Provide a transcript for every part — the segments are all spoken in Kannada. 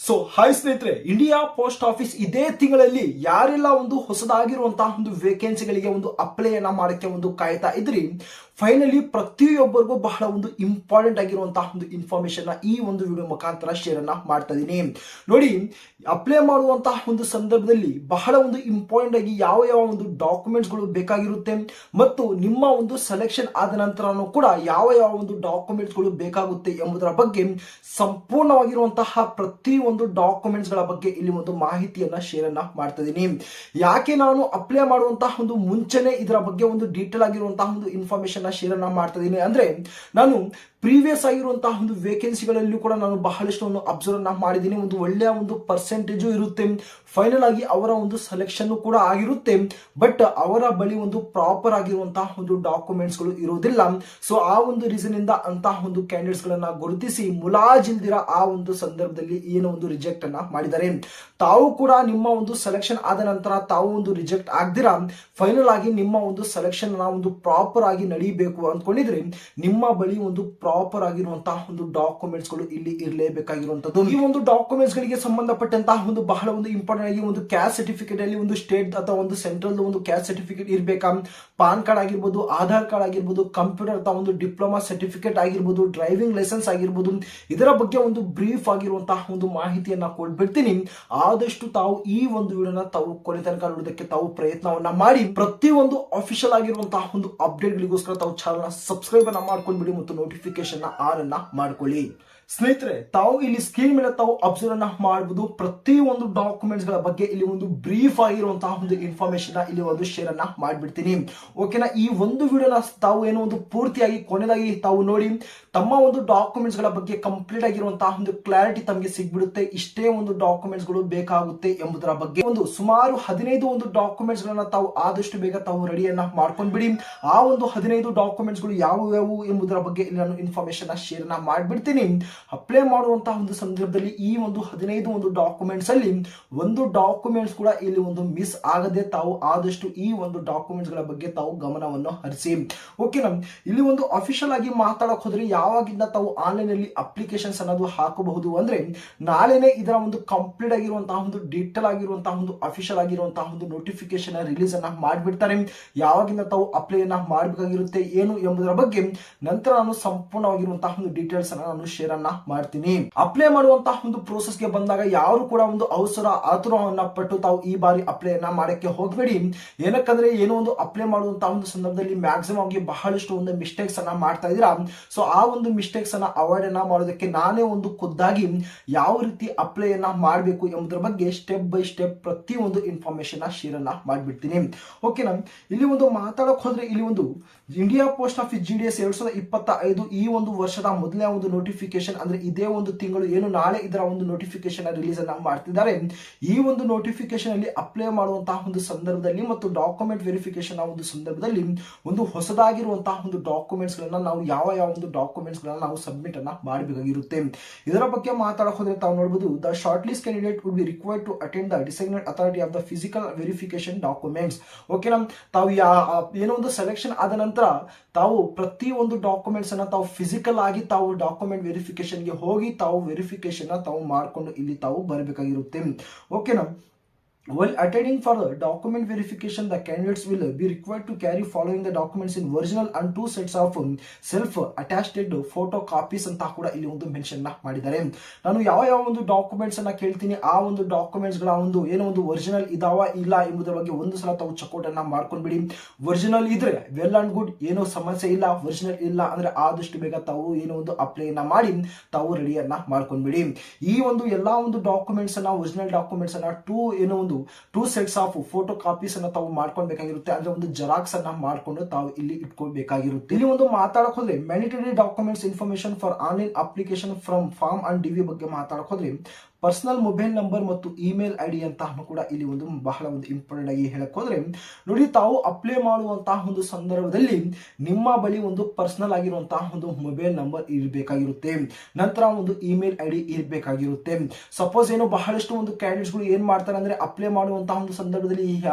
ಹಾಯ್ ಸ್ನೇಹಿತರೆ, ಇಂಡಿಯಾ ಪೋಸ್ಟ್ ಆಫೀಸ್ ಇದೇ ತಿಂಗಳಲ್ಲಿ ಯಾರೆಲ್ಲ ಒಂದು ಹೊಸದಾಗಿರುವಂತಹ ಒಂದು ವೇಕೆನ್ಸಿಗಳಿಗೆ ಒಂದು ಅಪ್ಲೈಯನ್ನ ಮಾಡಕ್ಕೆ ಒಂದು ಕಾಯ್ತಾ ಇದ್ರಿ, ಫೈನಲಿ ಪ್ರತಿಯೊಬ್ಬರಿಗೂ ಬಹಳ ಒಂದು ಇಂಪಾರ್ಟೆಂಟ್ ಆಗಿರುವಂತಹ ಒಂದು ಇನ್ಫಾರ್ಮೇಶನ್ ಈ ಒಂದು ವಿಡಿಯೋ ಮುಖಾಂತರ ಶೇರ್ ಅನ್ನ ಮಾಡ್ತಾ ಇದೀನಿ. ನೋಡಿ, ಅಪ್ಲೈ ಮಾಡುವಂತಹ ಒಂದು ಸಂದರ್ಭದಲ್ಲಿ ಬಹಳ ಒಂದು ಇಂಪಾರ್ಟೆಂಟ್ ಆಗಿ ಯಾವ ಯಾವ ಒಂದು ಡಾಕ್ಯುಮೆಂಟ್ಸ್ ಗಳು ಬೇಕಾಗಿರುತ್ತೆ ಮತ್ತು ನಿಮ್ಮ ಒಂದು ಸೆಲೆಕ್ಷನ್ ಆದ ನಂತರನೂ ಕೂಡ ಯಾವ ಯಾವ ಒಂದು ಡಾಕ್ಯುಮೆಂಟ್ಸ್ ಗಳು ಬೇಕಾಗುತ್ತೆ ಎಂಬುದರ ಬಗ್ಗೆ ಸಂಪೂರ್ಣವಾಗಿರುವಂತಹ ಪ್ರತಿ ಒಂದು ಡಾಕ್ಯುಮೆಂಟ್ಸ್ ಗಳ ಬಗ್ಗೆ ಇಲ್ಲಿ ಒಂದು ಮಾಹಿತಿಯನ್ನ ಶೇರ್ ಅನ್ನ ಮಾಡ್ತಾ ಇದೀನಿ. ಯಾಕೆ ನಾನು ಅಪ್ಲೈ ಮಾಡುವಂತಹ ಒಂದು ಮುಂಚೆನೆ ಇದರ ಬಗ್ಗೆ ಒಂದು ಡೀಟೇಲ್ ಆಗಿರುವಂತಹ ಒಂದು ಇನ್ಫಾರ್ಮೇಶನ್ ಶೇರ್ ಅನ್ನ ಮಾಡ್ತಾ ಇದೀನಿ. ಅಂದ್ರೆ ನಾನು ಪ್ರೀವಿಯಸ್ ಆಗಿರುವಂತಹ ಒಂದು ವೇಕೆನ್ಸಿಗಳಲ್ಲೂ ಕೂಡ ನಾನು ಬಹಳಷ್ಟು ಒಂದು ಅಬ್ಸರ್ವ್ ಅನ್ನ ಮಾಡಿದ್ದೀನಿ. ಒಂದು ಒಳ್ಳೆಯ ಒಂದು ಪರ್ಸೆಂಟೇಜು ಇರುತ್ತೆ, ಫೈನಲ್ ಆಗಿ ಅವರ ಒಂದು ಸೆಲೆಕ್ಷನ್ ಕೂಡ ಆಗಿರುತ್ತೆ. ಬಟ್ ಅವರ ಬಳಿ ಒಂದು ಪ್ರಾಪರ್ ಆಗಿರುವಂತಹ ಒಂದು ಡಾಕ್ಯುಮೆಂಟ್ಸ್ ಗಳು ಇರುವುದಿಲ್ಲ. ಸೊ ಆ ಒಂದು ರೀಸನ್ ಇಂದ ಅಂತಹ ಒಂದು ಕ್ಯಾಂಡಿಡೇಟ್ಸ್ ಗಳನ್ನ ಗುರುತಿಸಿ ಮುಲಾಜಿಲ್ದಿರ ಆ ಒಂದು ಸಂದರ್ಭದಲ್ಲಿ ಏನೋ ಒಂದು ರಿಜೆಕ್ಟ್ ಅನ್ನ ಮಾಡಿದ್ದಾರೆ. ತಾವು ಕೂಡ ನಿಮ್ಮ ಒಂದು ಸೆಲೆಕ್ಷನ್ ಆದ ನಂತರ ತಾವು ಒಂದು ರಿಜೆಕ್ಟ್ ಆಗದಿರಾ ಫೈನಲ್ ಆಗಿ ನಿಮ್ಮ ಒಂದು ಸೆಲೆಕ್ಷನ್ ಒಂದು ಪ್ರಾಪರ್ ಆಗಿ ನಡೀಬೇಕು ಅಂದ್ಕೊಂಡಿದ್ರೆ ನಿಮ್ಮ ಬಳಿ ಒಂದು ಪ್ರಾಪರ್ ಆಗಿರುವಂತಹ ಒಂದು ಡಾಕ್ಯುಮೆಂಟ್ಸ್ ಗಳು ಇಲ್ಲಿ ಇರಲೇಬೇಕಾಗಿರುವಂತದ್ದು. ಈ ಒಂದು ಡಾಕ್ಯುಮೆಂಟ್ಸ್ ಗಳಿಗೆ ಸಂಬಂಧಪಟ್ಟಂತಹ ಒಂದು ಬಹಳ ಒಂದು ಇಂಪಾರ್ಟೆಂಟ್ ಆಗಿ ಒಂದು ಕ್ಯಾಸ್ಟ್ ಸರ್ಟಿಫಿಕೇಟ್ ಅಲ್ಲಿ ಒಂದು ಸ್ಟೇಟ್ ಅಥವಾ ಒಂದು ಸೆಂಟ್ರಲ್ ಒಂದು ಕ್ಯಾಸ್ಟ್ ಸರ್ಟಿಫಿಕೇಟ್ ಇರಬೇಕಾ, ಪಾನ್ ಕಾರ್ಡ್ ಆಗಿರ್ಬೋದು, ಆಧಾರ್ ಕಾರ್ಡ್ ಆಗಿರ್ಬೋದು, ಕಂಪ್ಯೂಟರ್ ಅಥವಾ ಒಂದು ಡಿಪ್ಲೊಮಾ ಸರ್ಟಿಫಿಕೇಟ್ ಆಗಿರ್ಬೋದು, ಡ್ರೈವಿಂಗ್ ಲೈಸೆನ್ಸ್ ಆಗಿರ್ಬೋದು, ಇದರ ಬಗ್ಗೆ ಒಂದು ಬ್ರೀಫ್ ಆಗಿರುವಂತಹ ಒಂದು ಮಾಹಿತಿಯನ್ನ ಕೊಡ್ಬಿಡ್ತೀನಿ. ಆದಷ್ಟು ತಾವು ಈ ಒಂದು ವಿಡಿಯೋನ ತಾವು ಕೊನೆ ತನಕ ನೋಡೋದಕ್ಕೆ ತಾವು ಪ್ರಯತ್ನವನ್ನ ಮಾಡಿ ಪ್ರತಿ ಒಂದು ಅಫಿಷಿಯಲ್ ಆಗಿರುವಂತಹ ಒಂದು ಅಪ್ಡೇಟ್ ಗಳಿಗೋಸ್ಕರ ತಾವು ಚಾನಲ್ ಸಬ್ಸ್ಕ್ರೈಬ್ ಅನ್ನ ಮಾಡ್ಕೊಂಡ್ಬಿಡಿ ಮತ್ತು ನೋಟಿಫಿಕೇಶನ್ ಆನ್ ಅನ್ನ ಮಾಡ್ಕೊಳ್ಳಿ. ಸ್ನೇಹಿತರೆ, ತಾವು ಇಲ್ಲಿ ಸ್ಕ್ರೀನ್ ಮೇಲೆ ತಾವು ಅಬ್ಸರ್ವ್ ಅನ್ನ ಮಾಡಬಹುದು. ಪ್ರತಿ ಒಂದು ಡಾಕ್ಯುಮೆಂಟ್ಸ್ ಗಳ ಬಗ್ಗೆ ಇಲ್ಲಿ ಒಂದು ಬ್ರೀಫ್ ಆಗಿರುವಂತಹ ಒಂದು ಇನ್ಫಾರ್ಮೇಶನ್ ಇಲ್ಲಿ ಒಂದು ಶೇರ್ ಅನ್ನ ಮಾಡ್ಬಿಡ್ತೀನಿ. ಓಕೆನಾ? ಈ ಒಂದು ವಿಡಿಯೋನ ತಾವು ಏನೋ ಒಂದು ಪೂರ್ತಿಯಾಗಿ ಕೊನೆದಾಗಿ ತಾವು ನೋಡಿ ತಮ್ಮ ಒಂದು ಡಾಕ್ಯುಮೆಂಟ್ಸ್ ಗಳ ಬಗ್ಗೆ ಕಂಪ್ಲೀಟ್ ಆಗಿರುವಂತಹ ಒಂದು ಕ್ಲಾರಿಟಿ ತಮಗೆ ಸಿಗ್ಬಿಡುತ್ತೆ. ಇಷ್ಟೇ ಒಂದು ಡಾಕ್ಯುಮೆಂಟ್ಸ್ ಗಳು ಬೇಕಾಗುತ್ತೆ ಎಂಬುದರ ಬಗ್ಗೆ ಒಂದು ಸುಮಾರು 15 ಒಂದು ಡಾಕ್ಯುಮೆಂಟ್ಸ್ ಗಳನ್ನ ತಾವು ಆದಷ್ಟು ಬೇಗ ತಾವು ರೆಡಿಯನ್ನ ಮಾಡ್ಕೊಂಡ್ಬಿಡಿ. ಆ ಒಂದು 15 ಡಾಕ್ಯುಮೆಂಟ್ಸ್ ಗಳು ಯಾವುವು ಎಂಬುದರ ಬಗ್ಗೆ ಇಲ್ಲಿ ನಾನು ಇನ್ಫಾರ್ಮೇಶನ್ ಶೇರ್ ಅನ್ನ ಮಾಡ್ಬಿಡ್ತೀನಿ. ಅಪ್ಲೈ ಮಾಡುವಂತಹ ಒಂದು ಸಂದರ್ಭದಲ್ಲಿ ಈ ಒಂದು 15 ಒಂದು ಡಾಕ್ಯುಮೆಂಟ್ಸ್ ಅಲ್ಲಿ ಒಂದು ಡಾಕ್ಯುಮೆಂಟ್ಸ್ ಕೂಡ ಇಲ್ಲಿ ಒಂದು ಮಿಸ್ ಆಗದೆ ತಾವು ಆದಷ್ಟು ಈ ಒಂದು ಡಾಕ್ಯುಮೆಂಟ್ಸ್ ಗಳ ಬಗ್ಗೆ ತಾವು ಗಮನವನ್ನು ಹರಿಸಿ. ಓಕೆನಾ? ಇಲ್ಲಿ ಒಂದು ಅಫಿಷಿಯಲ್ ಆಗಿ ಮಾತಾಡಕ್ ಹೋದ್ರೆ ಯಾವಾಗಿಂದ ತಾವು ಆನ್ಲೈನ್ ಅಲ್ಲಿ ಅಪ್ಲಿಕೇಶನ್ಸ್ ಅನ್ನೋದು ಹಾಕಬಹುದು ಅಂದ್ರೆ ನಾಳೆನೆ ಇದರ ಒಂದು ಕಂಪ್ಲೀಟ್ ಆಗಿರುವಂತಹ ಒಂದು ಡೀಟೇಲ್ ಆಗಿರುವಂತಹ ಒಂದು ಅಫಿಷಿಯಲ್ ಆಗಿರುವಂತಹ ಒಂದು ನೋಟಿಫಿಕೇಶನ್ ರಿಲೀಸ್ ಅನ್ನ ಮಾಡ್ಬಿಡ್ತಾರೆ. ಯಾವಾಗಿಂದ ತಾವು ಅಪ್ಲೈ ಅನ್ನ ಮಾಡಬೇಕಾಗಿರುತ್ತೆ ಏನು ಎಂಬುದರ ಬಗ್ಗೆ ನಂತರ ನಾನು ಸಂಪೂರ್ಣವಾಗಿರುವಂತಹ ಒಂದು ಡೀಟೇಲ್ಸ್ ಅನ್ನ ನಾನು ಶೇರ್ ಅನ್ನ ಮಾಡ್ತೀನಿ. ಅಪ್ಲೈ ಮಾಡುವಂತಹ ಒಂದು ಪ್ರೋಸೆಸ್ ಗೆ ಬಂದಾಗ ಯಾರು ಕೂಡ ಒಂದು ಆತುರವನ್ನ ಪಟ್ಟು ತಾವು ಈ ಬಾರಿ ಅಪ್ಲೈ ಅನ್ನ ಮಾಡಕ್ಕೆ ಹೋಗಬೇಡಿ. ಏನಕ್ಕಂದ್ರೆ ಏನೋ ಒಂದು ಅಪ್ಲೈ ಮಾಡುವಂತಹ ಒಂದು ಸಂದರ್ಭದಲ್ಲಿ ಮ್ಯಾಕ್ಸಿಮಮ್ ಆಗಿ ಬಹಳಷ್ಟು ಒಂದು ಮಿಸ್ಟೇಕ್ಸ್ ಅನ್ನ ಮಾಡ್ತಾ ಇದೀರಾ. ಸೊ ಆ ಒಂದು ಮಿಸ್ಟೇಕ್ಸ್ ಅನ್ನ ಅವಾಯ್ಡ್ ಅನ್ನ ಮಾಡೋದಕ್ಕೆ ನಾನೇ ಒಂದು ಖುದ್ದಾಗಿ ಯಾವ ರೀತಿ ಅಪ್ಲೈ ಅನ್ನ ಮಾಡಬೇಕು ಎಂಬುದರ ಬಗ್ಗೆ ಸ್ಟೆಪ್ ಬೈ ಸ್ಟೆಪ್ ಪ್ರತಿ ಒಂದು ಇನ್ಫಾರ್ಮೇಶನ್ ಶೇರ್ ಅನ್ನ ಮಾಡ್ಬಿಡ್ತೀನಿ. ಓಕೆನಾ? ಇಲ್ಲಿ ಒಂದು ಮಾತಾಡಕ್ ಹೋದ್ರೆ ಇಲ್ಲಿ ಒಂದು ಇಂಡಿಯಾ ಪೋಸ್ಟ್ ಆಫೀಸ್ GDS 2025 ಈ ಒಂದು ವರ್ಷದ ಮೊದಲನೇ ಒಂದು ನೋಟಿಫಿಕೇಶನ್ ಅಂದ್ರೆ ಇದೇ ಒಂದು ತಿಂಗಳು ಏನು ನಾಳೆ ಇದರ ಒಂದು ನೋಟಿಫಿಕೇಶನ್ ರಿಲೀಸ್ ಅನ್ನ ಮಾಡ್ತಿದ್ದಾರೆ. ಈ ಒಂದು ನೋಟಿಫಿಕೇಶನ್ ಅಲ್ಲಿ ಅಪ್ಲೈ ಮಾಡುವಂತಹ ಒಂದು ಸಂದರ್ಭದಲ್ಲಿ ಮತ್ತು ಡಾಕ್ಯುಮೆಂಟ್ ವೆರಿಫಿಕೇಶನ್ ಒಂದು ಸಂದರ್ಭದಲ್ಲಿ ಒಂದು ಹೊಸದಾಗಿರುವಂತಹ ಒಂದು ಡಾಕ್ಯುಮೆಂಟ್ಸ್ ಗಳನ್ನ ನಾವು ಯಾವ ಒಂದು ಡಾಕ್ಯುಮೆಂಟ್ಸ್ ಗಳನ್ನ ನಾವು ಸಬ್ಮಿಟ್ ಅನ್ನ ಮಾಡಬೇಕಾಗಿರುತ್ತೆ. ಇದರ ಬಗ್ಗೆ ಮಾತಾಡಕ್ ಹೋದ್ರೆ ತಾವು ನೋಡಬಹುದು, the short list candidate would be required to attend the designated authority of the physical verification documents. ಓಕೆನಾ? ತಾವು ಏನೋ ಒಂದು ಸೆಲೆಕ್ಷನ್ ಆದ ನಂತರ ತಾವು ಪ್ರತಿ ಒಂದು ಡಾಕ್ಯುಮೆಂಟ್ಸ್ ಅನ್ನ ತಾವು ಫಿಸಿಕಲ್ ಆಗಿ ತಾವು ಡಾಕ್ಯುಮೆಂಟ್ ವೆರಿಫಿಕೇಶನ್ ಗೆ ಹೋಗಿ ತಾವು ವೆರಿಫಿಕೇಶನ್ ತಾವು ಮಾಡ್ಕೊಂಡು ಇಲ್ಲಿ ತಾವು ಬರಬೇಕಾಗಿರುತ್ತೆ. ಓಕೆನಾ? While attending for the document verification, the candidates will be required to carry following the documents in original and 2 sets of self-attached photo copies ಅಂತ ಕೂಡ ಇಲ್ಲಿ ಒಂದು ಮೆನ್ಷನ್ ಮಾಡಿದ್ದಾರೆ. ನಾನು ಯಾವ ಒಂದು ಡಾಕ್ಯುಮೆಂಟ್ಸ್ ಅನ್ನ ಕೇಳ್ತೀನಿ ಆ ಒಂದು ಡಾಕ್ಯುಮೆಂಟ್ಸ್ ಗಳ ಒಂದು ಏನೋ ಒಂದು ಒರಿಜಿನಲ್ ಇದಾವ ಇಲ್ಲ ಎಂಬುದರ ಬಗ್ಗೆ ಒಂದು ಸಲ ತಾವು ಚೆಕ್ಔಟ್ ಅನ್ನ ಮಾಡ್ಕೊಂಡ್ಬಿಡಿ. ಒರಿಜಿನಲ್ ಇದ್ರೆ ವೆಲ್ ಅಂಡ್ ಗುಡ್, ಏನೋ ಸಮಸ್ಯೆ ಇಲ್ಲ. ಒರಿಜಿನಲ್ ಇಲ್ಲ ಅಂದ್ರೆ ಆದಷ್ಟು ಬೇಗ ತಾವು ಏನೋ ಒಂದು ಅಪ್ಲೈ ಅನ್ನ ಮಾಡಿ ತಾವು ರೆಡಿಯನ್ನ ಮಾಡ್ಕೊಂಡ್ಬಿಡಿ. ಈ ಒಂದು ಎಲ್ಲಾ ಒಂದು ಡಾಕ್ಯುಮೆಂಟ್ಸ್ ಅನ್ನ ಒರಿಜಿನಲ್ ಡಾಕ್ಯುಮೆಂಟ್ಸ್ ಅನ್ನ ಏನೋ ಒಂದು 2 ಸೆಟ್ಸ್ ಆಫ್ ಫೋಟೋ ಕಾಪೀಸ್ ಅನ್ನ ತಾವು ಮಾಡ್ಕೊಳ್ಬೇಕಾಗಿರುತ್ತೆ. ಅಂದ್ರೆ ಒಂದು ಜೆರಾಕ್ಸ್ ಅನ್ನ ಮಾಡ್ಕೊಂಡು ತಾವು ಇಲ್ಲಿ ಇಟ್ಕೊಳ್ಬೇಕಾಗಿರುತ್ತೆ. ಇಲ್ಲಿ ಒಂದು ಮಾತಾಡಕ್ ಹೋದ್ರೆ mandatory documents information for online application from form and DV ಬಗ್ಗೆ ಮಾತಾಡಕ್ ಹೋದ್ರೆ ಪರ್ಸನಲ್ ಮೊಬೈಲ್ ನಂಬರ್ ಮತ್ತು ಇಮೇಲ್ ID ಅಂತ ಕೂಡ ಇಲ್ಲಿ ಒಂದು ಬಹಳ ಒಂದು ಇಂಪಾರ್ಟೆಂಟ್ ಆಗಿ ಹೇಳಕ್ ಹೋದ್ರೆ ನೋಡಿ, ತಾವು ಅಪ್ಲೈ ಮಾಡುವಂತಹ ಒಂದು ಸಂದರ್ಭದಲ್ಲಿ ನಿಮ್ಮ ಬಳಿ ಒಂದು ಪರ್ಸನಲ್ ಆಗಿರುವಂತಹ ಒಂದು ಮೊಬೈಲ್ ನಂಬರ್ ಇರಬೇಕಾಗಿರುತ್ತೆ. ನಂತರ ಒಂದು ಇಮೇಲ್ ID ಇರಬೇಕಾಗಿರುತ್ತೆ. ಸಪೋಸ್ ಏನೋ ಬಹಳಷ್ಟು ಒಂದು ಕ್ಯಾಂಡಿಡೇಟ್ಸ್ ಗಳು ಏನ್ ಮಾಡ್ತಾರೆ ಅಂದ್ರೆ ಅಪ್ಲೈ ಮಾಡುವಂತಹ ಒಂದು ಸಂದರ್ಭದಲ್ಲಿ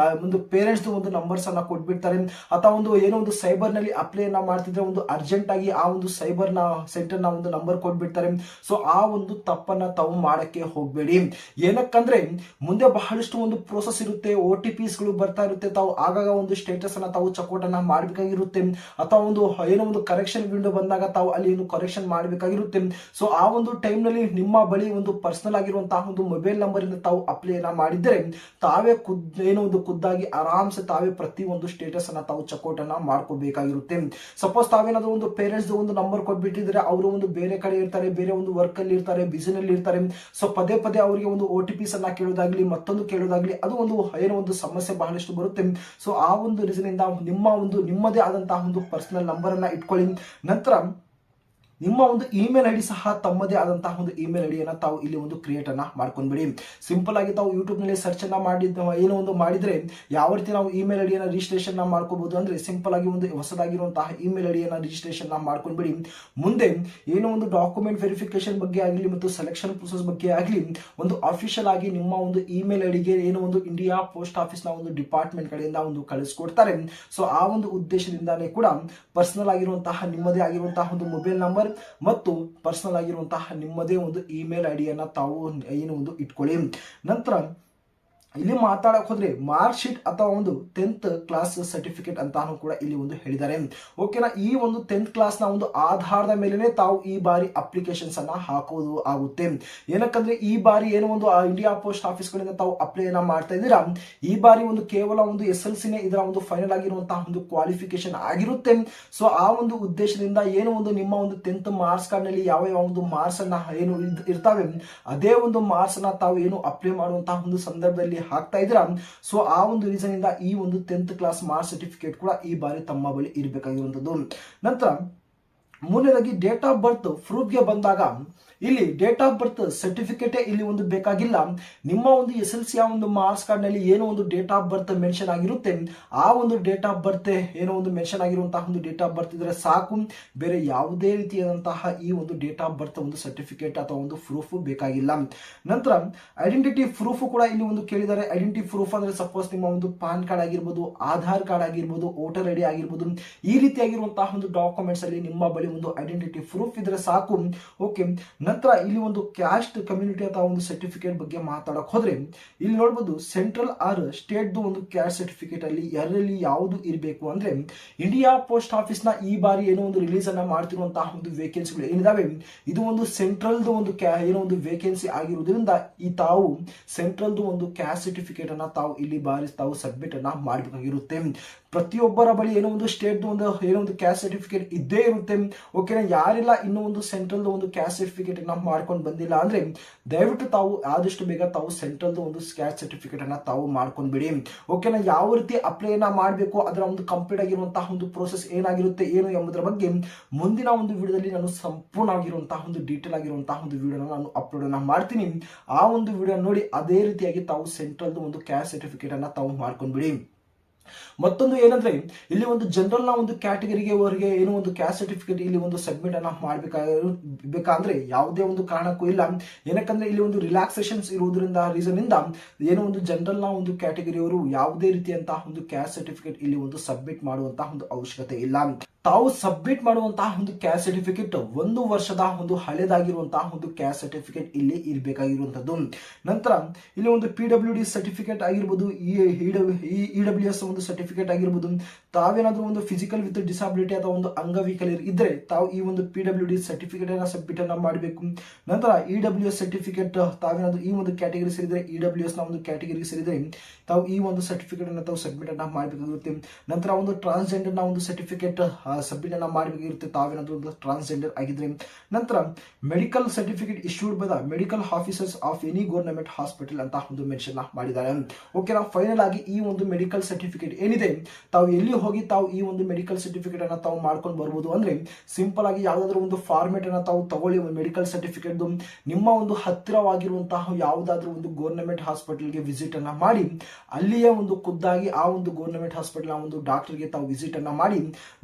ಒಂದು ಪೇರೆಂಟ್ಸ್ ಒಂದು ನಂಬರ್ಸ್ ಅನ್ನ ಕೊಟ್ಬಿಡ್ತಾರೆ ಅಥವಾ ಒಂದು ಏನೋ ಒಂದು ಸೈಬರ್ ನಲ್ಲಿ ಅಪ್ಲೈ ಅನ್ನ ಮಾಡ್ತಿದ್ರೆ ಒಂದು ಅರ್ಜೆಂಟ್ ಆಗಿ ಆ ಒಂದು ಸೈಬರ್ ನ ಸೆಂಟರ್ ನ ಒಂದು ನಂಬರ್ ಕೊಟ್ಬಿಡ್ತಾರೆ. ಸೊ ಆ ಒಂದು ತಪ್ಪನ್ನ ತಾವು ಮಾಡಕ್ಕೆ ಹೋಗಬೇಡಿ. ಏನಕ್ಕಂದ್ರೆ ಮುಂದೆ ಬಹಳಷ್ಟು ಒಂದು ಪ್ರೋಸೆಸ್ ಇರುತ್ತೆ, OTPs ಗಳು ಬರ್ತಾ ಇರುತ್ತೆ. ತಾವು ಆಗಾಗ ಒಂದು ಸ್ಟೇಟಸ್ ಅನ್ನ ತಾವು ಚಕೋಟ್ ಅನ್ನ ಮಾಡಬೇಕಾಗಿರುತ್ತೆ, ಅಥವಾ ಒಂದು ಏನೋ ಒಂದು ಕರೆಕ್ಷನ್ ವಿಂಡೋ ಬಂದಾಗ ತಾವು ಅಲ್ಲಿ ಏನು ಕರೆಕ್ಷನ್ ಮಾಡಬೇಕಾಗಿರುತ್ತೆ. ಸೊ ಆ ಒಂದು ಟೈಮ್ ನಲ್ಲಿ ನಿಮ್ಮ ಬಳಿ ಒಂದು ಪರ್ಸನಲ್ ಆಗಿರುವಂತಹ ಒಂದು ಮೊಬೈಲ್ ನಂಬರ್ ಇಂದ ತಾವು ಅಪ್ಲೈ ಮಾಡಿದ್ರೆ ತಾವೇ ಏನೋ ಒಂದು ಖುದ್ದಾಗಿ ಆರಾಮ್ಸೆ ತಾವೇ ಪ್ರತಿ ಒಂದು ಸ್ಟೇಟಸ್ ಅನ್ನ ತಾವು ಚಕೋಟ್ ಅನ್ನ ಮಾಡ್ಕೋಬೇಕಾಗಿರುತ್ತೆ. ಸಪೋಸ್ ತಾವೇನಾದ್ರೂ ಒಂದು ಪೇರೆಂಟ್ಸ್ ಒಂದು ನಂಬರ್ ಕೊಟ್ಬಿಟ್ಟಿದ್ರೆ ಅವರು ಒಂದು ಬೇರೆ ಕಡೆ ಇರ್ತಾರೆ, ಬೇರೆ ಒಂದು ವರ್ಕ್ ಅಲ್ಲಿ ಇರ್ತಾರೆ, ಬಿಸಿನಲ್ಲಿ ಇರ್ತಾರೆ. ಸೊ ಪದೇ ಪದೇ ಅವರಿಗೆ ಒಂದು OTPs ಅನ್ನ ಕೇಳೋದಾಗ್ಲಿ ಮತ್ತೊಂದು ಕೇಳೋದಾಗ್ಲಿ ಅದು ಒಂದು ಏನೋ ಒಂದು ಸಮಸ್ಯೆ ಬಹಳಷ್ಟು ಬರುತ್ತೆ. ಸೊ ಆ ಒಂದು ರೀಸನ್ ಇಂದ ನಿಮ್ಮದೇ ಆದಂತಹ ಒಂದು ಪರ್ಸನಲ್ ನಂಬರ್ ಅನ್ನ ಇಟ್ಕೊಳ್ಳಿ. ನಂತರ ನಿಮ್ಮ ಒಂದು ಇಮೇಲ್ ಐಡಿ ಸಹ ತಮ್ಮದೇ ಆದಂತಹ ಒಂದು ಇಮೇಲ್ ಐಡಿಯನ್ನ ತಾವು ಇಲ್ಲಿ ಒಂದು ಕ್ರಿಯೇಟ್ ಅನ್ನ ಮಾಡ್ಕೊಂಡ್ಬಿಡಿ. ಸಿಂಪಲ್ ಆಗಿ ತಾವು ಯೂಟ್ಯೂಬ್ ನಲ್ಲಿ ಸರ್ಚ್ ಅನ್ನ ಏನೋ ಒಂದು ಮಾಡಿದ್ರೆ ಯಾವ ರೀತಿ ನಾವು ಇಮೇಲ್ ಐಡಿಯನ್ನ ರಿಜಿಸ್ಟ್ರೇಷನ್ ಮಾಡಬಹುದು ಅಂದ್ರೆ ಸಿಂಪಲ್ ಆಗಿ ಒಂದು ಹೊಸದಾಗಿರುವಂತಹ ಇಮೇಲ್ ಐಡಿಯನ್ನ ರಿಜಿಸ್ಟ್ರೇಷನ್ ಮಾಡ್ಕೊಂಡ್ಬಿಡಿ. ಮುಂದೆ ಏನೋ ಒಂದು ಡಾಕ್ಯುಮೆಂಟ್ ವೆರಿಫಿಕೇಶನ್ ಬಗ್ಗೆ ಆಗಲಿ ಮತ್ತು ಸೆಲೆಕ್ಷನ್ ಪ್ರೊಸೆಸ್ ಬಗ್ಗೆ ಆಗಲಿ ಒಂದು ಅಫಿಷಿಯಲ್ ಆಗಿ ನಿಮ್ಮ ಒಂದು ಇಮೇಲ್ ಐಡಿಗೆ ಏನೋ ಒಂದು ಇಂಡಿಯಾ ಪೋಸ್ಟ್ ಆಫೀಸ್ ನ ಒಂದು ಡಿಪಾರ್ಟ್ಮೆಂಟ್ ಕಡೆಯಿಂದ ಒಂದು ಕಳಿಸ್ಕೊಡ್ತಾರೆ. ಸೊ ಆ ಒಂದು ಉದ್ದೇಶದಿಂದಾನೇ ಕೂಡ ಪರ್ಸನಲ್ ಆಗಿರುವಂತಹ ನಿಮ್ಮದೇ ಆಗಿರುವಂತಹ ಒಂದು ಮೊಬೈಲ್ ನಂಬರ್ ಮತ್ತು ಪರ್ಸನಲ್ ಆಗಿರುವಂತಹ ನಿಮ್ಮದೇ ಒಂದು ಇಮೇಲ್ ಐಡಿಯನ್ನ ತಾವು ಏನು ಒಂದು ಇಟ್ಕೊಳ್ಳಿ. ನಂತರ ಇಲ್ಲಿ ಮಾತಾಡಕ್ ಹೋದ್ರೆ ಮಾರ್ಕ್ ಶೀಟ್ ಅಥವಾ ಒಂದು 10th ಕ್ಲಾಸ್ ಸರ್ಟಿಫಿಕೇಟ್ ಅಂತಾನು ಕೂಡ ಇಲ್ಲಿ ಒಂದು ಹೇಳಿದ್ದಾರೆ. ಓಕೆನಾ, ಈ ಒಂದು 10th ಕ್ಲಾಸ್ ನ ಒಂದು ಆಧಾರದ ಮೇಲೆ ತಾವು ಈ ಬಾರಿ ಅಪ್ಲಿಕೇಶನ್ಸ್ ಅನ್ನ ಹಾಕೋದು ಆಗುತ್ತೆ. ಏನಕ್ಕಂದ್ರೆ ಈ ಬಾರಿ ಏನೋ ಒಂದು ಇಂಡಿಯಾ ಪೋಸ್ಟ್ ಆಫೀಸ್ ಗಳಿಂದ ತಾವು ಅಪ್ಲೈ ಮಾಡ್ತಾ ಇದ್ದೀರಾ, ಈ ಬಾರಿ ಒಂದು ಕೇವಲ ಒಂದು SLC ನೇ ಇದರ ಒಂದು ಫೈನಲ್ ಆಗಿರುವಂತಹ ಒಂದು ಕ್ವಾಲಿಫಿಕೇಶನ್ ಆಗಿರುತ್ತೆ. ಸೊ ಆ ಒಂದು ಉದ್ದೇಶದಿಂದ ಏನು ಒಂದು ನಿಮ್ಮ ಒಂದು 10th ಮಾರ್ಕ್ಸ್ ಕಾರ್ಡ್ ನಲ್ಲಿ ಯಾವ ಒಂದು ಮಾರ್ಕ್ಸ್ ಅನ್ನ ಏನು ಇರ್ತಾವೆ ಅದೇ ಒಂದು ಮಾರ್ಕ್ಸ್ ಅನ್ನ ತಾವು ಏನು ಅಪ್ಲೈ ಮಾಡುವಂತಹ ಒಂದು ಸಂದರ್ಭದಲ್ಲಿ ಹಾಕ್ತಾ ಇದ್ದೀರಾ. ಸೊ ಆ ಒಂದು ರೀಸನ್ ಇಂದ ಈ ಒಂದು 10th ಕ್ಲಾಸ್ ಮಾರ್ಕ್ಸ್ ಸರ್ಟಿಫಿಕೇಟ್ ಕೂಡ ಈ ಬಾರಿ ತಮ್ಮ ಬಳಿ ಇರಬೇಕಾಗಿರುವಂತದ್ದು. ನಂತರ ಮೂರನೇದಾಗಿ ಡೇಟ್ ಆಫ್ ಬರ್ತ್ ಪ್ರೂಫ್ಗೆ ಬಂದಾಗ ಇಲ್ಲಿ ಡೇಟ್ ಆಫ್ ಬರ್ತ್ ಸರ್ಟಿಫಿಕೇಟ್ ಇಲ್ಲಿ ಒಂದು ಬೇಕಾಗಿಲ್ಲ. ನಿಮ್ಮ ಒಂದು SLC ಒಂದು ಮಾರ್ಕ್ಸ್ ಕಾರ್ಡ್ ನಲ್ಲಿ ಏನೋ ಒಂದು ಡೇಟ್ ಆಫ್ ಬರ್ತ್ ಮೆನ್ಷನ್ ಆಗಿರುತ್ತೆ, ಆ ಒಂದು ಡೇಟ್ ಆಫ್ ಬರ್ತ್ ಏನೋ ಒಂದು ಮೆನ್ಷನ್ ಆಗಿರುವಂತಹ ಒಂದು ಡೇಟ್ ಆಫ್ ಬರ್ತ್ ಇದ್ರೆ ಸಾಕು. ಬೇರೆ ಯಾವುದೇ ರೀತಿಯಾದಂತಹ ಈ ಒಂದು ಡೇಟ್ ಆಫ್ ಬರ್ತ್ ಒಂದು ಸರ್ಟಿಫಿಕೇಟ್ ಅಥವಾ ಒಂದು ಪ್ರೂಫ್ ಬೇಕಾಗಿಲ್ಲ. ನಂತರ ಐಡೆಂಟಿಟಿ ಪ್ರೂಫ್ ಕೂಡ ಇಲ್ಲಿ ಒಂದು ಕೇಳಿದ್ದಾರೆ. ಐಡೆಂಟಿಟಿ ಪ್ರೂಫ್ ಅಂದ್ರೆ ಸಪೋಸ್ ನಿಮ್ಮ ಒಂದು ಪಾನ್ ಕಾರ್ಡ್ ಆಗಿರ್ಬೋದು, ಆಧಾರ್ ಕಾರ್ಡ್ ಆಗಿರ್ಬೋದು, ವೋಟರ್ ಐಡಿ ಆಗಿರ್ಬೋದು, ಈ ರೀತಿಯಾಗಿರುವಂತಹ ಒಂದು ಡಾಕ್ಯುಮೆಂಟ್ಸ್ ಅಲ್ಲಿ ನಿಮ್ಮ ಬಳಿ ಒಂದು ಐಡೆಂಟಿಟಿ ಪ್ರೂಫ್ ಇದ್ರೆ ಸಾಕು. ಓಕೆ, ನಂತರ ಇಲ್ಲಿ ಒಂದು ಕ್ಯಾಸ್ಟ್ ಕಮ್ಯುನಿಟಿ ಅಥವಾ ಒಂದು ಸರ್ಟಿಫಿಕೇಟ್ ಬಗ್ಗೆ ಮಾತಾಡಕ್ ಹೋದ್ರೆ ಇಲ್ಲಿ ನೋಡಬಹುದು ಸೆಂಟ್ರಲ್ ಆರ್ ಸ್ಟೇಟ್ ಒಂದು ಕ್ಯಾಸ್ಟ್ ಸರ್ಟಿಫಿಕೇಟ್ ಅಲ್ಲಿ ಯಾರಲ್ಲಿ ಯಾವುದು ಇರಬೇಕು ಅಂದ್ರೆ ಇಂಡಿಯಾ ಪೋಸ್ಟ್ ಆಫೀಸ್ ನ ಈ ಬಾರಿ ಏನೋ ಒಂದು ರಿಲೀಸ್ ಅನ್ನ ಮಾಡ್ತಿರುವಂತಹ ಒಂದು ವೇಕೆನ್ಸಿಗಳು ಏನಿದಾವೆ ಇದು ಒಂದು ಸೆಂಟ್ರಲ್ ಒಂದು ಏನೋ ಒಂದು ವೇಕೆನ್ಸಿ ಆಗಿರುವುದರಿಂದ ಈ ತಾವು ಸೆಂಟ್ರಲ್ ಒಂದು ಕ್ಯಾಸ್ಟ್ ಸರ್ಟಿಫಿಕೇಟ್ ಅನ್ನ ತಾವು ಇಲ್ಲಿ ಬಾರಿ ತಾವು ಸಬ್ಮಿಟ್ ಅನ್ನ ಮಾಡಬೇಕಾಗಿರುತ್ತೆ. ಪ್ರತಿಯೊಬ್ಬರ ಬಳಿ ಏನೋ ಒಂದು ಸ್ಟೇಟ್ ಒಂದು ಏನೋ ಒಂದು ಕ್ಯಾಸ್ಟ್ ಸರ್ಟಿಫಿಕೇಟ್ ಇದ್ದೇ ಇರುತ್ತೆ. ಓಕೆನಾ, ಯಾರೆಲ್ಲ ಇನ್ನೂ ಒಂದು ಸೆಂಟ್ರಲ್ ಒಂದು ಕ್ಯಾಸ್ಟ್ ಸರ್ಟಿಫಿಕೇಟ್ ಮಾಡ್ಕೊಂಡು ಬಂದಿಲ್ಲ ಅಂದ್ರೆ ದಯವಿಟ್ಟು ತಾವು ಆದಷ್ಟು ಬೇಗ ತಾವು ಸೆಂಟ್ರಲ್ ಒಂದು ಕ್ಯಾಸ್ಟ್ ಸರ್ಟಿಫಿಕೇಟ್ ಅನ್ನ ತಾವು ಮಾಡ್ಕೊಂಡ್ಬಿಡಿ. ಓಕೆನಾ, ಯಾವ ರೀತಿ ಅಪ್ಲೈ ಮಾಡಬೇಕು ಅದರ ಒಂದು ಕಂಪ್ಲೀಟ್ ಆಗಿರುವಂತಹ ಒಂದು ಪ್ರೋಸೆಸ್ ಏನಾಗಿರುತ್ತೆ ಏನು ಎಂಬುದರ ಬಗ್ಗೆ ಮುಂದಿನ ಒಂದು ವಿಡಿಯೋದಲ್ಲಿ ನಾನು ಸಂಪೂರ್ಣ ಆಗಿರುವಂತಹ ಒಂದು ಡೀಟೇಲ್ ಆಗಿರುವಂತಹ ಒಂದು ವಿಡಿಯೋನ ನಾನು ಅಪ್ಲೋಡ್ ಅನ್ನ ಮಾಡ್ತೀನಿ. ಆ ಒಂದು ವಿಡಿಯೋ ನೋಡಿ ಅದೇ ರೀತಿಯಾಗಿ ತಾವು ಸೆಂಟ್ರಲ್ ಒಂದು ಕ್ಯಾಸ್ಟ್ ಸರ್ಟಿಫಿಕೇಟ್ ಅನ್ನ ತಾವು ಮಾಡ್ಕೊಂಡ್ಬಿಡಿ. ಮತ್ತೊಂದು ಏನಂದ್ರೆ ಇಲ್ಲಿ ಒಂದು ಜನರಲ್ ನ ಒಂದು ಕ್ಯಾಟಗರಿಗೆ ಅವರಿಗೆ ಏನೋ ಒಂದು ಕ್ಯಾಸ್ಟ್ ಸರ್ಟಿಫಿಕೇಟ್ ಇಲ್ಲಿ ಒಂದು ಸಬ್ಮಿಟ್ ಅನ್ನ ಮಾಡಬೇಕಾದ್ರೆ ಯಾವುದೇ ಒಂದು ಕಾರಣಕ್ಕೂ ಇಲ್ಲ. ಏನಕ್ಕಂದ್ರೆ ಇಲ್ಲಿ ಒಂದು ರಿಲ್ಯಾಕ್ಸೇಷನ್ಸ್ ಇರುವುದರಿಂದ ರೀಸನ್ ಇಂದ ಏನೋ ಒಂದು ಜನರಲ್ ನ ಒಂದು ಕ್ಯಾಟಗರಿಯವರು ಯಾವುದೇ ರೀತಿಯಂತಹ ಒಂದು ಕ್ಯಾಸ್ಟ್ ಸರ್ಟಿಫಿಕೇಟ್ ಇಲ್ಲಿ ಒಂದು ಸಬ್ಮಿಟ್ ಮಾಡುವಂತಹ ಒಂದು ಅವಶ್ಯಕತೆ ಇಲ್ಲ. ತಾವು ಸಬ್ಮಿಟ್ ಮಾಡುವಂತಹ ಒಂದು ಕ್ಯಾಸ್ಟ್ ಸರ್ಟಿಫಿಕೇಟ್ 1 ವರ್ಷದ ಒಂದು ಹಳೆದಾಗಿರುವಂತಹ ಒಂದು ಕ್ಯಾಸ್ಟ್ ಸರ್ಟಿಫಿಕೇಟ್ ಇಲ್ಲಿ ಇರಬೇಕಾಗಿರುವಂತದ್ದು. ನಂತರ ಇಲ್ಲಿ ಒಂದು PWD ಸರ್ಟಿಫಿಕೇಟ್ ಆಗಿರ್ಬೋದು, EWS ಒಂದು ಸರ್ಟಿಫಿಕೇಟ್ ಆಗಿರ್ಬೋದು, ತಾವೇನಾದ್ರೂ ಒಂದು ಫಿಸಿಕಲ್ ವಿತ್ ಡಿಸಾಬಿಲಿಟಿ ಅಥವಾ ಒಂದು ಅಂಗವಿಕಲ ಇದ್ರೆ ತಾವು ಈ ಒಂದು PWD ಸರ್ಟಿಫಿಕೇಟ್ ಅನ್ನ ಸಬ್ಮಿಟ್ ಅನ್ನ ಮಾಡಬೇಕು. ನಂತರ EWS ಸರ್ಟಿಫಿಕೇಟ್ ತಾವೇನಾದ್ರೂ ಈ ಒಂದು ಕ್ಯಾಟಗರಿ ಸೇರಿದ್ರೆ EWS ನ ಒಂದು ಕ್ಯಾಟಗರಿ ಸೇರಿದ್ರೆ ತಾವು ಈ ಒಂದು ಸರ್ಟಿಫಿಕೇಟ್ ಅನ್ನ ತಾವು ಸಬ್ಮಿಟ್ ಅನ್ನ ಮಾಡಬೇಕಾಗಿರುತ್ತೆ. ನಂತರ ಒಂದು ಟ್ರಾನ್ಸ್ಜೆಂಡರ್ ನ ಒಂದು ಸರ್ಟಿಫಿಕೇಟ್ ಸಬ್ಮಿಟ್ ಅನ್ನ ಮಾಡಬೇಕಾಗಿರುತ್ತೆ ತಾವೇನಾದ್ರೂ ಒಂದು ಟ್ರಾನ್ಸ್ಜೆಂಡರ್ ಆಗಿದ್ರೆ. ನಂತರ medical certificate issued by the medical officers of any government hospital ಅಂತ ಒಂದು ಮೆನ್ಷನ್ ಮಾಡಿದ್ದಾರೆ. ಓಕೆನಾ, ಫೈನಲ್ ಆಗಿ ಈ ಒಂದು ಮೆಡಿಕಲ್ ಸರ್ಟಿಫಿಕೇಟ್ ಏನಿದೆ ತಾವು ಎಲ್ಲಿ ಹೋಗಿ ತಾವು ಈ ಒಂದು ಮೆಡಿಕಲ್ ಸರ್ಟಿಫಿಕೇಟ್ ಅನ್ನ ತಾವು ಮಾಡ್ಕೊಂಡು ಬರ್ಬೋದು ಅಂದ್ರೆ ಸಿಂಪಲ್ ಆಗಿ ಯಾವ್ದಾದ್ರು ಒಂದು ಫಾರ್ಮೆಟ್ ಅನ್ನ ತಾವು ತಗೊಳ್ಳಿ. ಮೆಡಿಕಲ್ ಸರ್ಟಿಫಿಕೇಟ್ ನಿಮ್ಮ ಒಂದು ಹತ್ತಿರವಾಗಿರುವಂತಹ ಯಾವುದಾದ್ರೂ ಒಂದು ಗವರ್ನಮೆಂಟ್ ಹಾಸ್ಪಿಟಲ್ಗೆ ವಿಸಿಟ್ ಅನ್ನ ಮಾಡಿ ಅಲ್ಲಿಯೇ ಒಂದು ಖುದ್ದಾಗಿ ಆ ಒಂದು ಗವರ್ನಮೆಂಟ್ ಹಾಸ್ಪಿಟಲ್ ಒಂದು ಡಾಕ್ಟರ್ಗೆ ತಾವು ವಿಸಿಟ್ ಅನ್ನ ಮಾಡಿ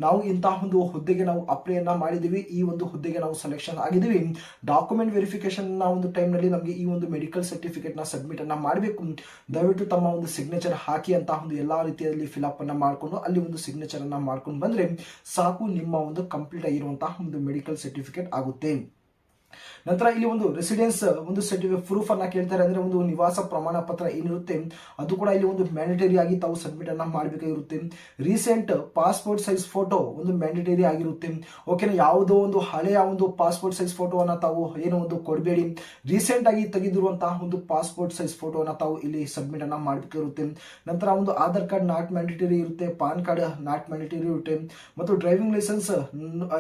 ನಾವು ಇಂತಹ ಒಂದು ಹುದ್ದೆಗೆ ನಾವು ಅಪ್ಲೈ ಅನ್ನ ಮಾಡಿದೀವಿ, ಈ ಒಂದು ಹುದ್ದೆಗೆ ನಾವು ಸೆಲೆಕ್ಷನ್ ಆಗಿದ್ದೀವಿ, ಡಾಕ್ಯುಮೆಂಟ್ ವೆರಿಫಿಕೇಶನ್ ನ ಒಂದು ಟೈಮ್ ನಲ್ಲಿ ನಮಗೆ ಈ ಒಂದು ಮೆಡಿಕಲ್ ಸರ್ಟಿಫಿಕೇಟ್ ನ ಸಬ್ಮಿಟ್ ಅನ್ನ ಮಾಡಬೇಕು, ದಯವಿಟ್ಟು ತಮ್ಮ ಒಂದು ಸಿಗ್ನೇಚರ್ ಹಾಕಿ ಅಂತ ಒಂದು ಎಲ್ಲಾ ರೀತಿಯಲ್ಲಿ ಫಿಲ್ಅಪ್ ಅನ್ನ ಮಾಡಿಕೊಂಡು ಅಲ್ಲಿ ಒಂದು ಸಿಗ್ನೇಚರ್ ಅನ್ನ ಮಾಡ್ಕೊಂಡು ಬಂದ್ರೆ ಸಾಕು, ನಿಮ್ಮ ಒಂದು ಕಂಪ್ಲೀಟ್ ಆಗಿರುವಂತಹ ಒಂದು ಮೆಡಿಕಲ್ ಸರ್ಟಿಫಿಕೇಟ್ ಆಗುತ್ತೆ. ನಂತರ ಇಲ್ಲಿ ಒಂದು ರೆಸಿಡೆನ್ಸ್ ಒಂದು ಸರ್ಟಿಫಿಕೇಟ್ ಪ್ರೂಫ್ ಅನ್ನ ಕೇಳ್ತಾರೆ, ಅಂದ್ರೆ ಒಂದು ನಿವಾಸ ಪ್ರಮಾಣ ಪತ್ರ ಏನಿರುತ್ತೆ ಅದು ಕೂಡ ಇಲ್ಲಿ ಒಂದು ಮ್ಯಾಂಡೇಟರಿ ಆಗಿ ತಾವು ಸಬ್ಮಿಟ್ ಅನ್ನ ಮಾಡಬೇಕಾಗಿರುತ್ತೆ. ರೀಸೆಂಟ್ ಪಾಸ್ಪೋರ್ಟ್ ಸೈಜ್ ಫೋಟೋ ಒಂದು ಮ್ಯಾಂಡೇಟರಿ ಆಗಿರುತ್ತೆ. ಓಕೆನಾ, ಯಾವುದೋ ಒಂದು ಹಳೆಯ ಒಂದು ಪಾಸ್ಪೋರ್ಟ್ ಸೈಜ್ ಫೋಟೋವನ್ನ ತಾವು ಏನು ಒಂದು ಕೊಡಬೇಡಿ. ರೀಸೆಂಟ್ ಆಗಿ ತೆಗೆದಿರುವಂತಹ ಒಂದು ಪಾಸ್ಪೋರ್ಟ್ ಸೈಜ್ ಫೋಟೋವನ್ನ ತಾವು ಇಲ್ಲಿ ಸಬ್ಮಿಟ್ ಅನ್ನ ಮಾಡಬೇಕಾಗಿರುತ್ತೆ. ನಂತರ ಒಂದು ಆಧಾರ್ ಕಾರ್ಡ್ ನಾಟ್ ಮ್ಯಾಂಡೇಟರಿ ಇರುತ್ತೆ, ಪಾನ್ ಕಾರ್ಡ್ ನಾಟ್ ಮ್ಯಾಂಡೇಟರಿ ಇರುತ್ತೆ, ಮತ್ತು ಡ್ರೈವಿಂಗ್ ಲೈಸೆನ್ಸ್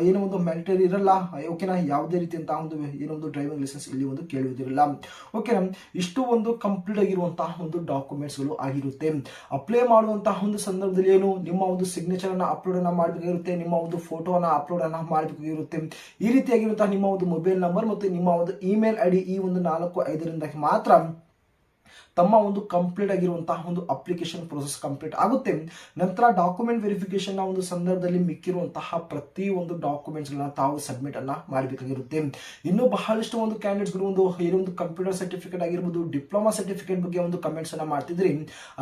ಏನೋ ಒಂದು ಮ್ಯಾಂಡೇಟರಿ ಇರಲ್ಲ. ಓಕೆನಾ, ಯಾವುದೇ ರೀತಿಯಂತಹ ಒಂದು ಏನೋ ಒಂದು ಡ್ರೈವಿಂಗ್ ಲೈಸೆನ್ಸ್ ಇಲ್ಲಿ ಒಂದು ಕೇಳುವುದಿರಲ್ಲ. ಓಕೆನಾ, ಇಷ್ಟು ಒಂದು ಕಂಪ್ಲೀಟ್ ಆಗಿರುವಂತಹ ಒಂದು ಡಾಕ್ಯುಮೆಂಟ್ಸ್ ಗಳು ಆಗಿರುತ್ತೆ. ಅಪ್ಲೈ ಮಾಡುವಂತಹ ಒಂದು ಸಂದರ್ಭದಲ್ಲಿ ಏನು ನಿಮ್ಮ ಒಂದು ಸಿಗ್ನೇಚರ್ ಅನ್ನ ಅಪ್ಲೋಡ್ ಅನ್ನ ಮಾಡಬೇಕಾಗಿರುತ್ತೆ, ನಿಮ್ಮ ಒಂದು ಫೋಟೋನ ಅಪ್ಲೋಡ್ ಅನ್ನ ಮಾಡಬೇಕಾಗಿರುತ್ತೆ. ಈ ರೀತಿಯಾಗಿರುವಂತಹ ನಿಮ್ಮ ಒಂದು ಮೊಬೈಲ್ ನಂಬರ್ ಮತ್ತು ನಿಮ್ಮ ಒಂದು ಇಮೇಲ್ ಐಡಿ ಈ ಒಂದು 4-5 ಮಾತ್ರ ತಮ್ಮ ಒಂದು ಕಂಪ್ಲೀಟ್ ಆಗಿರುವಂತಹ ಒಂದು ಅಪ್ಲಿಕೇಶನ್ ಪ್ರೋಸೆಸ್ ಕಂಪ್ಲೀಟ್ ಆಗುತ್ತೆ. ನಂತರ ಡಾಕ್ಯುಮೆಂಟ್ ವೆರಿಫಿಕೇಶನ್ ನ ಒಂದು ಸಂದರ್ಭದಲ್ಲಿ ಮಿಕ್ಕಿರುವಂತಹ ಪ್ರತಿ ಒಂದು ಡಾಕ್ಯುಮೆಂಟ್ಸ್ ಗಳನ್ನ ತಾವು ಸಬ್ಮಿಟ್ ಅನ್ನ ಮಾಡಬೇಕಾಗಿರುತ್ತೆ. ಇನ್ನು ಬಹಳಷ್ಟು ಒಂದು ಕ್ಯಾಂಡಿಡೇಟ್ಸ್ ಗಳು ಒಂದು ಏನೊಂದು ಕಂಪ್ಯೂಟರ್ ಸರ್ಟಿಫಿಕೇಟ್ ಆಗಿರ್ಬೋದು, ಡಿಪ್ಲೊಮಾ ಸರ್ಟಿಫಿಕೇಟ್ ಬಗ್ಗೆ ಒಂದು ಕಮೆಂಟ್ಸ್ ಅನ್ನ ಮಾಡ್ತಿದ್ರಿ,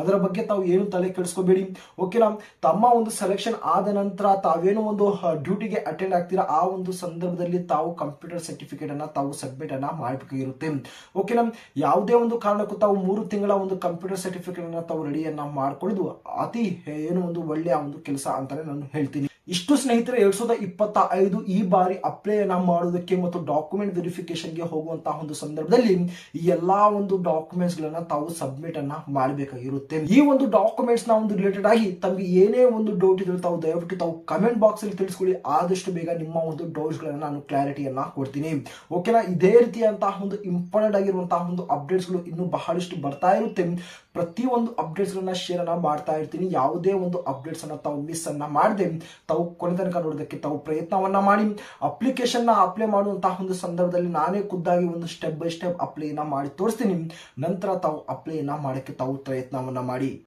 ಅದರ ಬಗ್ಗೆ ತಾವು ಏನು ತಲೆ ಕೆಡಿಸ್ಕೋಬೇಡಿ. ಓಕೆನಾ, ತಮ್ಮ ಒಂದು ಸೆಲೆಕ್ಷನ್ ಆದ ನಂತರ ತಾವೇನು ಒಂದು ಡ್ಯೂಟಿಗೆ ಅಟೆಂಡ್ ಆಗ್ತೀರಾ ಆ ಒಂದು ಸಂದರ್ಭದಲ್ಲಿ ತಾವು ಕಂಪ್ಯೂಟರ್ ಸರ್ಟಿಫಿಕೇಟ್ ಅನ್ನ ತಾವು ಸಬ್ಮಿಟ್ ಅನ್ನ ಮಾಡಬೇಕಾಗಿರುತ್ತೆ. ಓಕೆನಾ, ಯಾವುದೇ ಒಂದು ಕಾರಣಕ್ಕೂ ತಾವು 3 ತಿಂಗಳ ಒಂದು ಕಂಪ್ಯೂಟರ್ ಸರ್ಟಿಫಿಕೇಟ್ ಅನ್ನ ತಾವು ರೆಡಿಯನ್ನ ಮಾಡ್ಕೊಳ್ಳೋದು ಅತಿ ಏನು ಒಂದು ಒಳ್ಳೆಯ ಒಂದು ಕೆಲಸ ಅಂತಾನೆ ನಾನು ಹೇಳ್ತೀನಿ. ಇಷ್ಟು ಸ್ನೇಹಿತರೆ 2025 ಈ ಬಾರಿ ಅಪ್ಲೈ ಅನ್ನ ಮಾಡೋದಕ್ಕೆ ಮತ್ತು ಡಾಕ್ಯುಮೆಂಟ್ ವೆರಿಫಿಕೇಶನ್ ಗೆ ಹೋಗುವಂತಹ ಒಂದು ಸಂದರ್ಭದಲ್ಲಿ ಈ ಎಲ್ಲಾ ಒಂದು ಡಾಕ್ಯುಮೆಂಟ್ಸ್ ಗಳನ್ನ ತಾವು ಸಬ್ಮಿಟ್ ಅನ್ನ ಮಾಡಬೇಕಾಗಿರುತ್ತೆ. ಈ ಒಂದು ಡಾಕ್ಯುಮೆಂಟ್ಸ್ ನ ಒಂದು ರಿಲೇಟೆಡ್ ಆಗಿ ತಮಗೆ ಏನೇ ಒಂದು ಡೌಟ್ ಇದ್ರೆ ತಾವು ದಯವಿಟ್ಟು ತಾವು ಕಮೆಂಟ್ ಬಾಕ್ಸ್ ಅಲ್ಲಿ ತಿಳಿಸ್ಕೊಳ್ಳಿ. ಆದಷ್ಟು ಬೇಗ ನಿಮ್ಮ ಒಂದು ಡೌಟ್ಸ್ ಗಳನ್ನ ನಾನು ಕ್ಲಾರಿಟಿಯನ್ನ ಕೊಡ್ತೀನಿ. ಓಕೆನಾ, ಇದೇ ರೀತಿಯಂತಹ ಒಂದು ಇಂಪಾರ್ಟೆಂಟ್ ಆಗಿರುವಂತಹ ಒಂದು ಅಪ್ಡೇಟ್ಸ್ ಗಳು ಇನ್ನು ಬಹಳಷ್ಟು ಬರ್ತಾ ಇರುತ್ತೆ. ಪ್ರತಿ ಒಂದು ಅಪ್ಡೇಟ್ಸ್ ಗಳನ್ನ ಶೇರ್ ಅನ್ನ ಮಾಡ್ತಾ ಇರ್ತೀನಿ. ಯಾವುದೇ ಒಂದು ಅಪ್ಡೇಟ್ಸ್ ಅನ್ನ ತಾವು ಮಿಸ್ ಅನ್ನ ಮಾಡದೆ ತಾವು ಕೊನೆ ತನಕ ನೋಡೋದಕ್ಕೆ ತಾವು ಪ್ರಯತ್ನವನ್ನ ಮಾಡಿ. ಅಪ್ಲಿಕೇಶನ್ ನ ಅಪ್ಲೈ ಮಾಡುವಂತಹ ಒಂದು ಸಂದರ್ಭದಲ್ಲಿ ನಾನೇ ಖುದ್ದಾಗಿ ಒಂದು ಸ್ಟೆಪ್ ಬೈ ಸ್ಟೆಪ್ ಅಪ್ಲೈ ಮಾಡಿ ತೋರಿಸ್ತೀನಿ. ನಂತರ ತಾವು ಅಪ್ಲೈ ಮಾಡಕ್ಕೆ ತಾವು ಪ್ರಯತ್ನವನ್ನ ಮಾಡಿ.